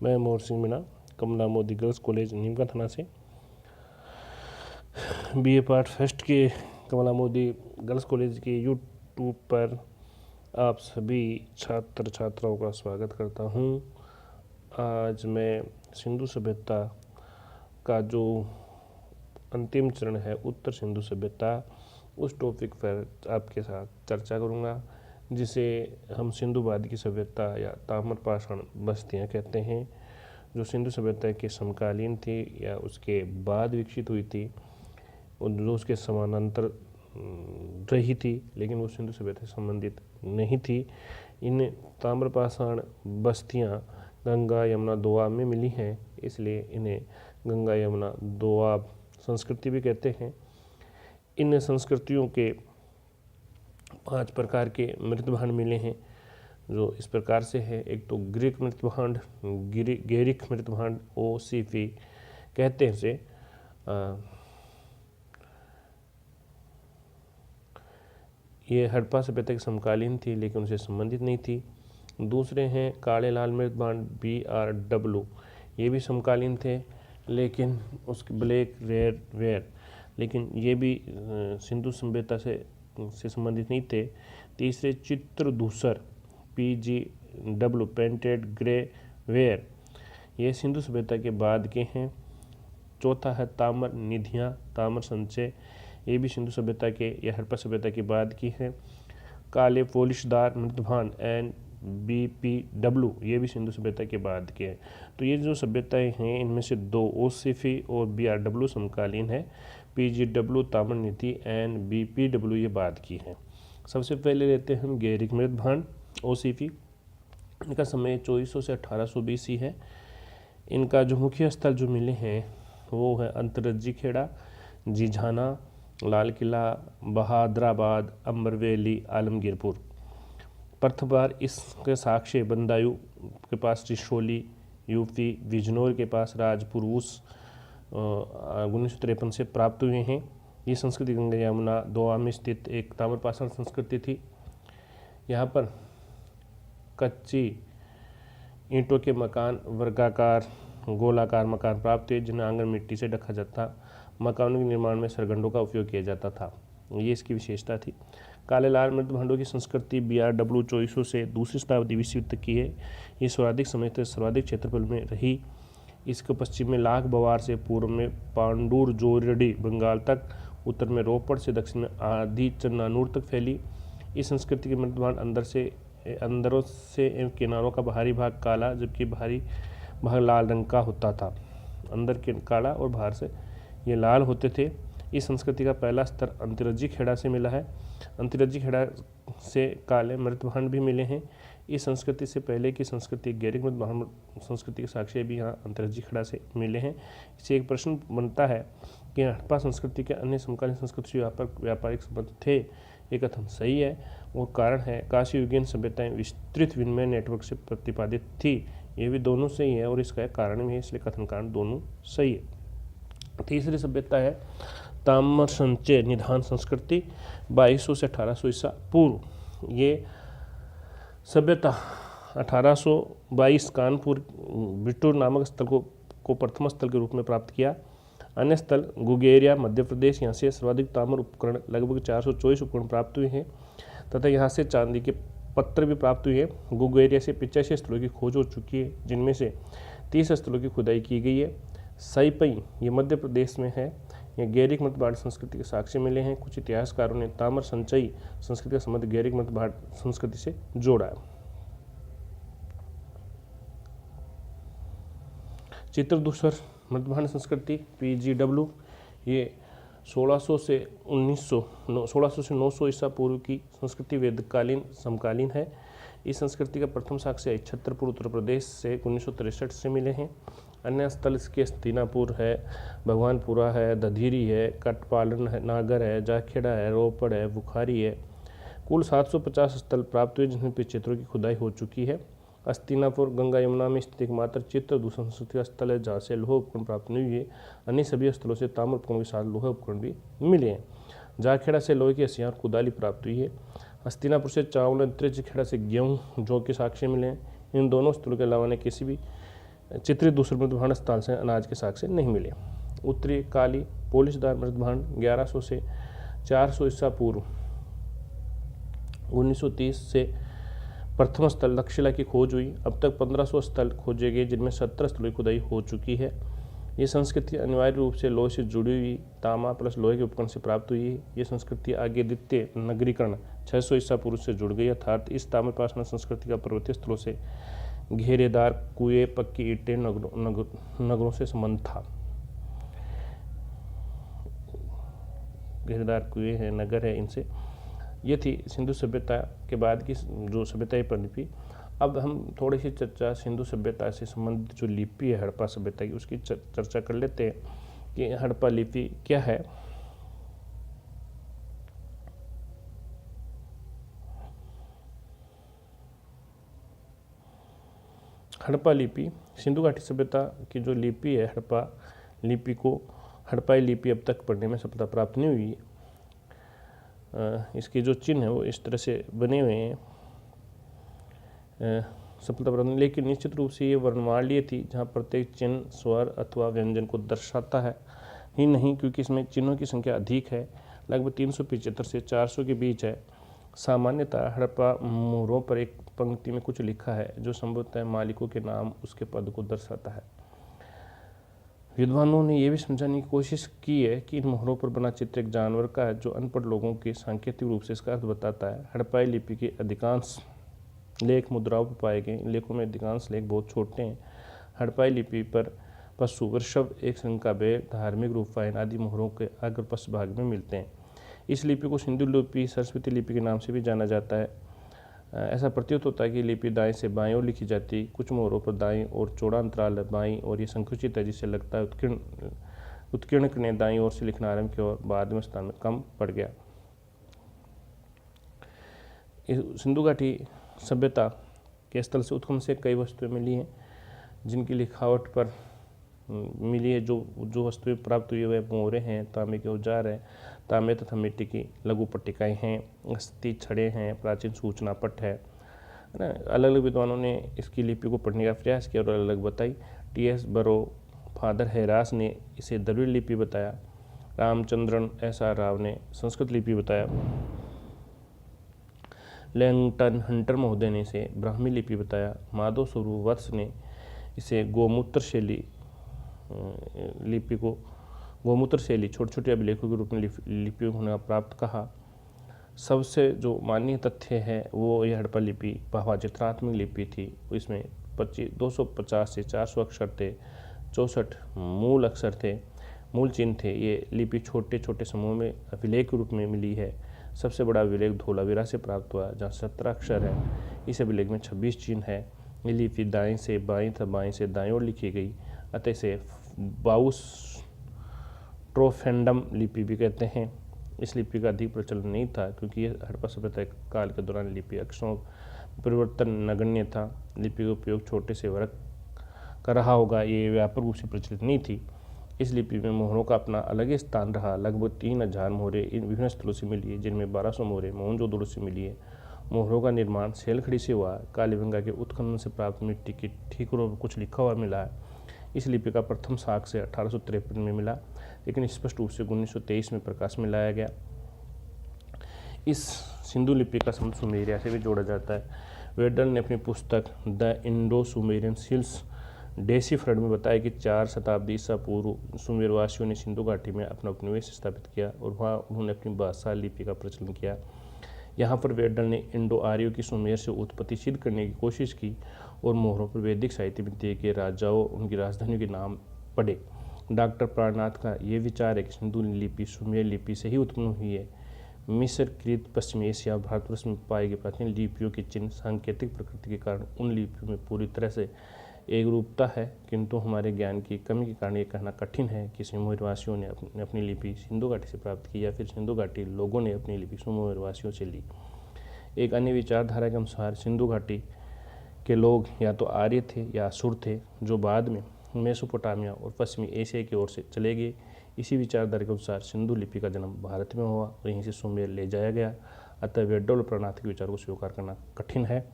मैं मोहर सिंह मीणा कमला Modi girls college Neemka थाना से बीए पार्ट फर्स्ट के कमला मोदी गर्ल्स कॉलेज के यूट्यूब पर आप सभी छात्र छात्राओं का स्वागत करता हूं। आज मैं सिंधु सभ्यता का जो अंतिम चरण है उत्तर सिंधु सभ्यता, उस टॉपिक पर आपके साथ चर्चा करूंगा, जिसे हम सिंधुवाद की सभ्यता या ताम्रपाषाण बस्तियां कहते हैं, जो सिंधु सभ्यता के समकालीन थी या उसके बाद विकसित हुई थी और जो उसके समानांतर रही थी, लेकिन वो सिंधु सभ्यता से संबंधित नहीं थी। इन ताम्रपाषाण बस्तियां गंगा यमुना दोआब में मिली हैं, इसलिए इन्हें गंगा यमुना दोआब संस्कृति भी कहते हैं। इन संस्कृतियों के 5 प्रकार के मृतभांड मिले हैं, जो इस प्रकार से है। एक तो ग्रीक मृतभांड, गेरिक मृतभांड, OCP कहते हैं उसे। ये हड़प्पा सभ्यता के समकालीन थी, लेकिन उनसे संबंधित नहीं थी। दूसरे हैं काले लाल मृतभांड, BRW, ये भी समकालीन थे, लेकिन उसके ब्लैक रेयर, लेकिन ये भी सिंधु सभ्यता से संबंधित नहीं थे। तीसरे चित्रधूसर, PGW, पेंटेड ग्रे वेयर, ये सिंधु सभ्यता के बाद के हैं। चौथा है ताम्र निधियाँ, ताम्र संचय, ये भी सिंधु सभ्यता के या हड़प्पा सभ्यता के बाद की है। काले पॉलिशदार मृतभांड BPW, ये भी सिंधु सभ्यता के बाद के हैं। तो ये जो सभ्यताएं हैं, इनमें से 2 OCP और BRW समकालीन है, PGW ताम्र निधि BPW ये बाद की है। सबसे पहले लेते हैं हम गेरिक मृतभांड, OCP। इनका समय 2400 से 1800 BC है। इनका जो मुख्य स्थल जो मिले हैं वो है अंतरज्जी खेड़ा, जीझाना, लाल किला, बहादराबाद, अम्बरवेली, आलमगीरपुर। प्रथम बार इसके साक्ष्य बंदायू के पास त्रिशोली, UP, बिजनौर के पास राजपुर उस 1953 से प्राप्त हुए हैं। ये संस्कृति गंगा यमुना दोआब में स्थित एक ताम्रपाषाण संस्कृति थी। यहाँ पर कच्ची ईंटों के मकान, वर्गाकार गोलाकार मकान प्राप्त हुए, जिन्हें आंगन मिट्टी से ढका जाता। मकानों के निर्माण में सरगंडों का उपयोग किया जाता था, ये इसकी विशेषता थी। काले लाल मृतभांडों की संस्कृति BRW 2400 से दूसरी शताब्दी ईस्वी तक की है। ये सर्वाधिक समय तक सर्वाधिक क्षेत्रफल में रही। इसके पश्चिम में लाख बवार से पूर्व में पांडुर जोरडी बंगाल तक, उत्तर में रोपड़ से दक्षिण में आदि चन्नानूर तक फैली। इस संस्कृति के मृतभांड अंदरों से किनारों का बाहरी भाग काला, जबकि बाहरी भाग लाल रंग का होता था। अंदर के काला और बाहर से ये लाल होते थे। इस संस्कृति का पहला स्तर अंतरज्जी खेड़ा से मिला है। अंतरज्जी खेड़ा से काले मृतभांड भी मिले हैं। इस संस्कृति से पहले की संस्कृति गेरिक मृतभांड संस्कृति के साक्ष्य भी यहाँ अंतरज्जी खेड़ा से मिले हैं। इससे एक प्रश्न बनता है कि हड़प्पा संस्कृति के अन्य समकालीन संस्कृति से व्यापारिक संबंध थे। ये कथन सही है और कारण है काशी युगीन सभ्यताएं विस्तृत विनिमय नेटवर्क से प्रतिपादित थी। ये भी दोनों सही है और इसका एक कारण भी है, इसलिए कथन कारण दोनों सही है। तीसरी सभ्यता है ताम्र संचय निधान संस्कृति, 2200 से 1800 ईसा पूर्व। ये सभ्यता 1822 कानपुर बिट्टूर नामक स्थल को प्रथम स्थल के रूप में प्राप्त किया। अन्य स्थल गुगेरिया मध्य प्रदेश, यहाँ से सर्वाधिक ताम्र उपकरण लगभग 424 उपकरण प्राप्त हुए हैं तथा यहाँ से चांदी के पत्थर भी प्राप्त हुए हैं। गुगेरिया से 85 स्थलों की खोज हो चुकी है, जिनमें से 30 स्थलों की खुदाई की गई है। सईपई ये मध्य प्रदेश में है। ये गेरिक मृतभांड संस्कृति के साक्ष्य मिले हैं। कुछ इतिहासकारों ने ताम्र संचयी संस्कृति का संबंध गेरिक मृतभांड संस्कृति से जोड़ा है। चित्रधूसर मृतभांड संस्कृति PGW, ये 1600 से 900 ईसा पूर्व की संस्कृति वेदकालीन समकालीन है। इस संस्कृति का प्रथम साक्ष्य छतरपुर उत्तर प्रदेश से 1963 से मिले हैं। अन्य स्थल इसके हस्तिनापुर है, भगवानपुरा है, दधीरी है, कटपालन है, नागर है, जाखेड़ा है, रोपड़ है, बुखारी है। कुल 750 स्थल प्राप्त हुए, जिनमें क्षेत्रों की खुदाई हो चुकी है। हस्तिनापुर गंगा यमुना में स्थित एकमात्र चित्रधूसर संस्कृति का स्थल है, जहाँ से लोह उपकरण प्राप्त नहीं हुए। अन्य सभी स्थलों से ताम्र उपकरणों के साथ लोह उपकरण भी मिले हैं। जाखेड़ा से लोहे की हसियाँ और कुदाली प्राप्त हुई है। हस्तिनापुर से चावल, अंतरिक्ष खेड़ा से गेहूँ, जौ के साक्ष्य मिले हैं। इन दोनों स्थलों के अलावा ने किसी भी चित्रित दूसरे मृदभांड स्थल से अनाज के साक्ष्य नहीं मिले। उत्तरी काली पोलिशदार मृदभांड 1100 से 400 ईसा पूर्व 1930 से प्रथम स्थल तक्षशिला की खोज हुई। अब तक 1500 स्थल खोजे गए, जिनमें 17 स्थलों की खुदाई हो चुकी है। ये संस्कृति अनिवार्य रूप से लोहे से जुड़ी हुई तांबा प्लस लोहे के उपकरण से प्राप्त हुई है। ये संस्कृति आगे द्वितीय नगरीकरण 600 ईसा पूर्व से जुड़ गई, अर्थात इस ताम्रपाषाण संस्कृति का पर्वतीय स्थलों से घेरेदार कुएं, पक्की ईंटें, नगरों से संबंध था। घेरेदार कुएं हैं, नगर है, इनसे ये थी सिंधु सभ्यता के बाद की जो सभ्यता पनपी। अब हम थोड़ी सी चर्चा सिंधु सभ्यता से संबंधित जो लिपि है हड़प्पा सभ्यता की, उसकी चर्चा कर लेते हैं कि हड़प्पा लिपि क्या है। हड़प्पा लिपि सिंधु घाटी सभ्यता की जो लिपि है, हड़प्पा लिपि को हड़प्पाई लिपि अब तक पढ़ने में सफलता प्राप्त नहीं हुई। इसके जो चिन्ह है वो इस तरह से बने हुए हैं, सफलता प्राप्त, लेकिन निश्चित रूप से ये वर्णमालीय थी, जहाँ प्रत्येक चिन्ह स्वर अथवा व्यंजन को दर्शाता है ही नहीं, क्योंकि इसमें चिन्हों की संख्या अधिक है, लगभग 375 से 400 के बीच है। सामान्यतः हड़प्पा मोहरों पर एक पंक्ति में कुछ लिखा है जो संभवतः मालिकों के नाम, उसके पद को दर्शाता है। विद्वानों ने यह भी समझाने की कोशिश की है कि इन मोहरों पर बना चित्र एक जानवर का है, जो अनपढ़ लोगों के सांकेतिक रूप से इसका अर्थ बताता है। हड़प्पाई लिपि के अधिकांश लेख मुद्राओं पर पाए गए। इन लेखों में अधिकांश लेख बहुत छोटे हैं। हड़प्पाई लिपि पर पशु, वृषभ, एक श्रृंग का बैल, धार्मिक रूपायन आदि मोहरों के अग्र पश्च भाग में मिलते हैं। इस लिपि को सिंधु लिपि, सरस्वती लिपि के नाम से भी जाना जाता है। ऐसा प्रतीत होता है कि लिपि दाएं से बाएं ओर लिखी जाती। कुछ मोहरों पर दाईं और चौड़ा अंतराल है, बाईं और ये संकुचित है, जिससे लगता है उत्कीर्णक ने दाईं ओर से लिखना आरंभ किया और बाद में स्थान में कम पड़ गया। सिंधु घाटी सभ्यता के स्थल से उत्खनन से कई वस्तुएं मिली हैं, जिनकी लिखावट पर मिली है। जो वस्तुएं प्राप्त हुई है मोहरे हैं, तांबे के औजार हैं, तांबे तथा मिट्टी की लघु पट्टिकाएँ हैं, अस्थि छड़े हैं, प्राचीन सूचना पट है ना। अलग अलग विद्वानों ने इसकी लिपि को पढ़ने का प्रयास किया और अलग अलग बताई। टी.एस. बरो, फादर हैरास ने इसे द्रविड़ लिपि बताया। रामचंद्रन एस.आर. राव ने संस्कृत लिपि बताया। लैंगटन हंटर महोदय ने इसे ब्राह्मी लिपि बताया। माधव स्वरूप वत्स ने इसे गोमूत्र शैली लिपि को गोमूत्र शैली छोटे छोटे अभिलेखों के रूप में लिपि होना प्राप्त कहा। सबसे जो मान्य तथ्य है वो यह हड़प्पा लिपि भावाचित्रात्मक लिपि थी। इसमें 250 से 400 अक्षर थे, 64 मूल अक्षर थे, मूल चिन्ह थे। ये लिपि छोटे छोटे समूह में अभिलेख के रूप में मिली है। सबसे बड़ा अभिलेख धोलावीरा से प्राप्त हुआ, जहाँ 17 अक्षर है। इस अभिलेख में 26 चिन्ह है। ये लिपि दाएं से बाएं तथा बाएं से दाएं ओर लिखी गई, अतः इसे बाउस ट्रोफेंडम लिपि भी कहते हैं। इस लिपि का अधिक प्रचलन नहीं था, क्योंकि यह हड़प्पा सभ्यता काल के दौरान लिपि अक्षरों परिवर्तन नगण्य था। लिपि का उपयोग छोटे से वर्ग कर रहा होगा, ये व्यापक रूप से प्रचलित नहीं थी। इस लिपि में मोहरों का अपना अलग ही स्थान रहा। लगभग 3000 मोहरें इन विभिन्न स्थलों से मिली है, जिनमें 1200 मोहरें मोहनजोदड़ो से मिली है। मोहरों का निर्माण सेलखड़ी से हुआ। कालीबंगा के उत्खनन से प्राप्त मिट्टी की ठीकरों पर कुछ लिखा हुआ मिला है। इस लिपि का प्रथम साक्ष्य 1853 में मिला, लेकिन स्पष्ट रूप से 1923 में प्रकाश में लाया गया। इस सिंधु लिपि का संबंध सुमेरिया से भी जोड़ा जाता है। वेडल ने अपनी पुस्तक द इंडो सुमेरियन सील्स डेसिफ्रड में बताया कि 4 शताब्दी ईसा पूर्व सुमेरवासियों ने सिंधु घाटी में अपना उपनिवेश स्थापित किया और वहाँ उन्होंने अपनी भाषा लिपि का प्रचलन किया। यहाँ पर वेडल ने इंडो आर्यों की सुमेर से उत्पत्ति सिद्ध करने की कोशिश की और मोहरों पर वैदिक साहित्य में दिए गए राजाओं, उनकी राजधानियों के नाम पढ़े। डॉक्टर प्राणनाथ का ये विचार है कि सिंधु लिपि सुमेर लिपि से ही उत्पन्न हुई है। मिस्र, कृत, पश्चिमी एशिया और भारतवर्ष में पाई गई प्राचीन लिपियों के चिन्ह सांकेतिक प्रकृति के कारण उन लिपियों में पूरी तरह से एक रूपता है, किंतु हमारे ज्ञान की कमी के कारण ये कहना कठिन है कि सुमेरवासियों ने अपनी लिपि सिंधु घाटी से प्राप्त की या फिर सिंधु घाटी लोगों ने अपनी लिपि सुमेरवासियों से ली। एक अन्य विचारधारा के अनुसार सिंधु घाटी के लोग या तो आर्य थे या असुर थे, जो बाद में मेसोपोटामिया और पश्चिमी एशिया की ओर से चले गए। इसी विचारधारा के अनुसार सिंधु लिपि का जन्म भारत में हुआ और यहीं से सुमेर ले जाया गया। अतः वेडोल प्रणातिक विचार को स्वीकार करना कठिन है।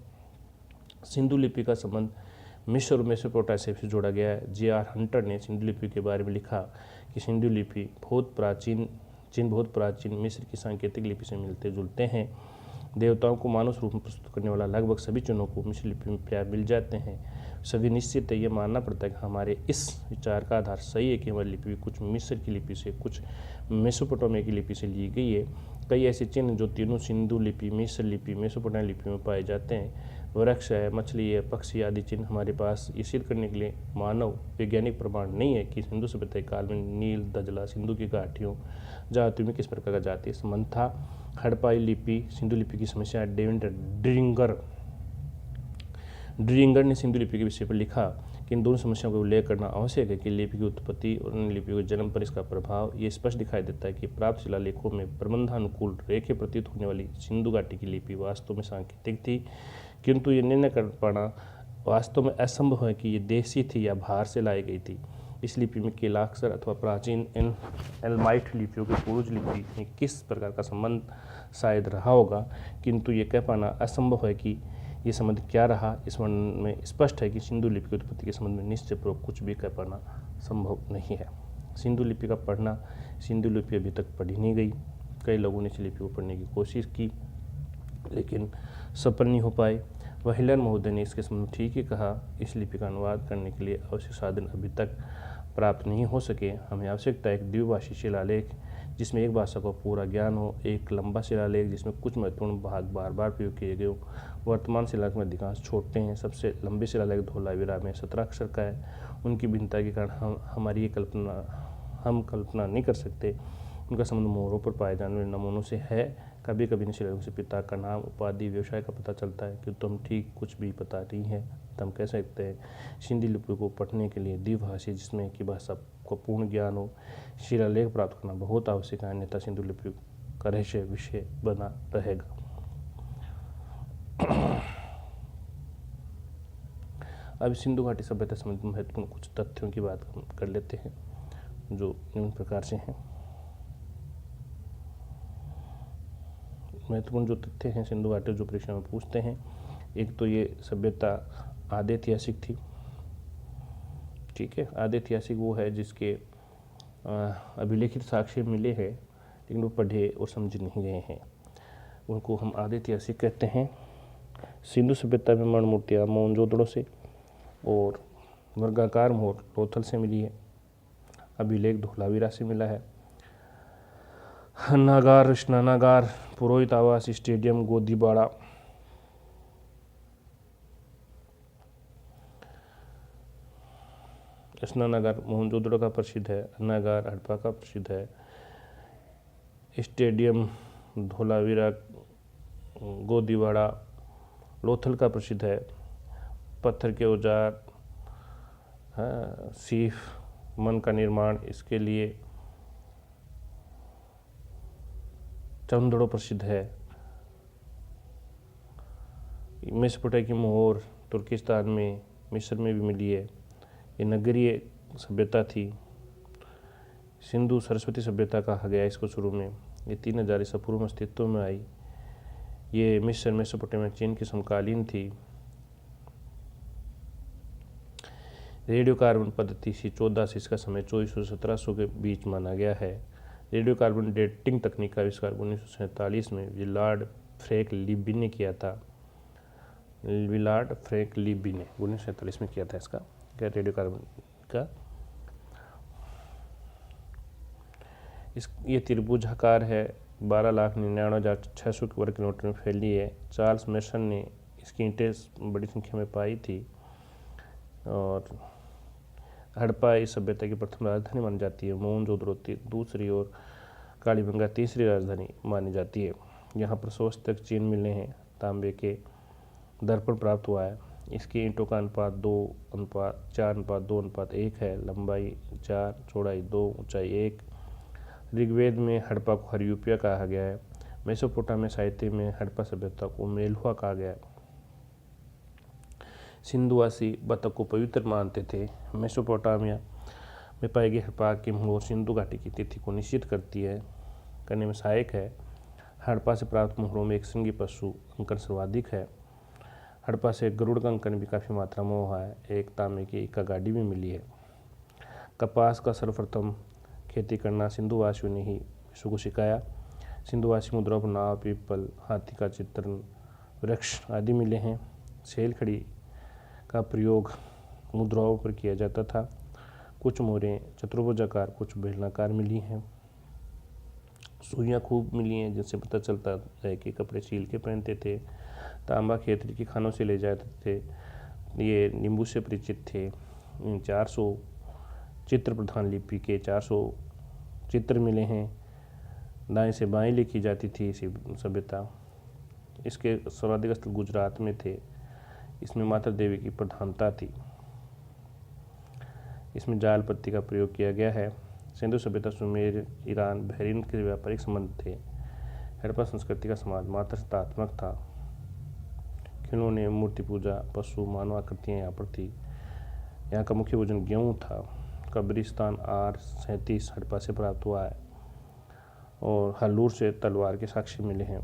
सिंधु लिपि का संबंध मिस्र और मेसोपोटामिया से जोड़ा गया है। J.R. हंटर ने सिंधु लिपि के बारे में लिखा कि सिंधु लिपि बहुत प्राचीन मिस्र की सांकेतिक लिपि से मिलते जुलते हैं। देवताओं को मानव रूप में प्रस्तुत करने वाला लगभग सभी चिन्हों को मिस्र लिपि में प्राय मिल जाते हैं। सभी निश्चित है, यह मानना पड़ता है कि हमारे इस विचार का आधार सही है कि हमारी लिपि कुछ मिस्र की लिपि से, कुछ मेसोपोटामिया की लिपि से ली गई है। कई ऐसे चिन्ह जो तीनों सिंधु लिपि, मिस्र लिपि, मेसोपोटामिया लिपि में पाए जाते हैं, वृक्ष है, मछली है, पक्षी आदि चिन्ह हमारे पास ये सिद्ध करने के लिए मानव वैज्ञानिक प्रमाण नहीं है कि सिंधु सभ्यता काल में नील, दजला, सिंधु की घाटियों, जातियों में किस प्रकार का जातीय संबंध था। हड़प्पाई लिपि सिंधु लिपि की समस्या डेविड ड्रिंगर ने सिंधु लिपि के विषय पर लिखा कि इन दोनों समस्याओं का उल्लेख करना आवश्यक है कि लिपि की उत्पत्ति और अन्य लिपियों के जन्म पर इसका प्रभाव ये स्पष्ट दिखाई देता है कि प्राप्त शिलालेखों में प्रबंधानुकूल रेखे प्रतीत होने वाली सिंधु घाटी की लिपि वास्तव में सांकेतिक थी, किंतु ये निर्णय कर पाना वास्तव में असंभव है कि ये देसी थी या बाहर से लाई गई थी। इस लिपि में केलाक्षर अथवा प्राचीन एलमाइट लिपियों के पूर्वज लिपि में किस प्रकार का संबंध शायद रहा होगा, किंतु ये कह पाना असंभव है कि ये संबंध क्या रहा। इस वर्णन में स्पष्ट है कि सिंधु लिपि की उत्पत्ति के संबंध में निश्चयपूर्वक कुछ भी कह पाना संभव नहीं है। सिंधु लिपि का पढ़ना, सिंधु लिपि अभी तक पढ़ी नहीं गई। कई लोगों ने इस लिपि को पढ़ने की कोशिश की लेकिन सफल नहीं हो पाए। वहिलन महोदय ने इसके संबंध में ठीक ही कहा, इस लिपि का अनुवाद करने के लिए आवश्यक साधन अभी तक प्राप्त नहीं हो सके। हमें आवश्यकता है एक द्विभाषी शिलालेख जिसमें एक भाषा को पूरा ज्ञान हो, एक लंबा शिलालेख जिसमें कुछ महत्वपूर्ण भाग बार बार प्रयोग किए गए हो। वर्तमान शिलालेख में अधिकांश छोटे हैं। सबसे लंबे शिलालेख धोलावीरा में 17 अक्षर का है। उनकी भिन्नता के कारण हम कल्पना नहीं कर सकते। उनका संबंध मोहरों पर पाए जाने वाले नमूनों से है। कभी कभी इन शिलालेखों से पिता का नाम, उपाधि, व्यवसाय का पता चलता है, किंतु हम ठीक कुछ भी पता नहीं है। तो हम कह सकते हैं सिंधु लिपि को पढ़ने के लिए द्विभाषी जिसमें की भाषा को पूर्ण ज्ञान हो, शिलालेख प्राप्त करना बहुत आवश्यक है, अन्यथा सिंधु लिपि का रहस्य विषय बना रहेगा। अब सिंधु घाटी सभ्यता संबंधित महत्वपूर्ण कुछ तथ्यों की बात कर लेते हैं जो निम्न प्रकार से हैं। महत्वपूर्ण जो तथ्य हैं सिंधु घाटी जो परीक्षा में पूछते हैं, एक तो ये सभ्यता आधे ऐतिहासिक थी। ठीक है, आधे ऐतिहासिक वो है जिसके अभिलेखित साक्ष्य मिले हैं लेकिन वो पढ़े और समझे नहीं गए हैं, उनको हम आधे ऐतिहासिक कहते हैं। सिंधु सभ्यता में मण मूर्तियाँ मोहनजोदड़ो से और वर्गाकार मोहर लोथल से मिली है। अभिलेख धोलावीरा से मिला है। नागार, स्नानागार, पुरोहित आवास, स्टेडियम, गोदीबाड़ा, स्नानागार मोहनजोदड़ो का प्रसिद्ध है, अन्नागार हड़प्पा का प्रसिद्ध है, स्टेडियम धोलावीरा, गोदीबाड़ा, लोथल का प्रसिद्ध है। पत्थर के औजार, सीफ, मन का निर्माण, इसके लिए चंदड़ो प्रसिद्ध है। मेसोपोटामिया की मोहर तुर्किस्तान में, मिस्र में भी मिली है। ये नगरीय सभ्यता थी। सिंधु सरस्वती सभ्यता कहा गया इसको शुरू में। ये 3000 ईसा पूर्व में अस्तित्व में आई। ये मिस्र, मेसोपोटामिया, चीन की समकालीन थी। रेडियो कार्बन पद्धति से 14 से इसका समय 2400 से 1700 के बीच माना गया है। रेडियो कार्बन डेटिंग तकनीक का आविष्कार 1947 में विलार्ड फ्रैंक लीबी ने किया था। विलार्ड फ्रैंक लीबी ने 1947 में किया था इसका क्या रेडियो कार्बन का। ये त्रिभुजाकार है, 12,99,600 वर्ग किलोमीटर में फैली है। चार्ल्स मेसन ने इसकी ईंटें बड़ी संख्या में पाई थी। और हड़प्पा इस सभ्यता की प्रथम राजधानी मानी जाती है। मोहनजोदड़ो दूसरी और कालीबंगा तीसरी राजधानी मानी जाती है। यहाँ पर 100 तक चीन मिले हैं। तांबे के दर्पण प्राप्त हुआ है। इसकी ईंटों का अनुपात 4:2:1 है। लंबाई 4, चौड़ाई 2, ऊंचाई 1। ऋग्वेद में हड़प्पा को हरियूपिया कहा गया है। मेसोपोटामिया साहित्य में हड़प्पा सभ्यता को मेलुहा कहा गया है। सिंधुवासी बतख को पवित्र मानते थे। मेसोपोटामिया में पाई गई हड़प्पा की और सिंधु घाटी की तिथि को निश्चित करने में सहायक है। हड़प्पा से प्राप्त मोहरों में एक श्रृंगी पशु अंकन सर्वाधिक है। हड़प्पा से गरुड़ का अंकन भी काफ़ी मात्रा में हुआ है। एक तांबे की इक्का गाड़ी भी मिली है। कपास का सर्वप्रथम खेती करना सिंधुवासियों ने ही विश्व को सिखाया। सिंधुवासी मुद्राओं पर नाव, पीपल, हाथी का चित्रण, वृक्ष आदि मिले हैं। सेल खड़ी का प्रयोग मुद्राओं पर किया जाता था। कुछ मोहरें चतुर्भुजाकार, कुछ बेलनाकार मिली हैं। सुइयाँ खूब मिली हैं जिनसे पता चलता है कि कपड़े सील के पहनते थे। तांबा खेतरी की खानों से ले जाते थे। ये नींबू से परिचित थे। 400 चित्र प्रधान लिपि के 400 चित्र मिले हैं। दाएं से बाएं लिखी जाती थी सभ्यता। इसके सर्वाधिक स्थल गुजरात में थे। इसमें माता देवी की प्रधानता थी। इसमें जाल पत्ती का प्रयोग किया गया है। सिंधु सभ्यता सुमेर, ईरान, बहरीन के व्यापारिक संबंध थे। हड़प्पा संस्कृति का समाज मातृत्वात्मक था। खिलौने, मूर्ति पूजा, पशु, मानव आकृतियाँ यहाँ पर थी। यहाँ का मुख्य भोजन गेहूँ था। कब्रिस्तान R37 हड़प्पा से प्राप्त हुआ है और हल्लूर से तलवार के साक्ष्य मिले हैं।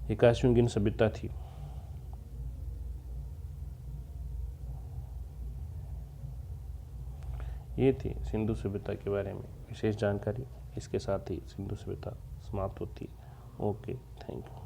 81वीं गिन सभ्यता थी। ये थी सिंधु सभ्यता के बारे में विशेष जानकारी। इसके साथ ही सिंधु सभ्यता समाप्त होती है। Okay, thank you.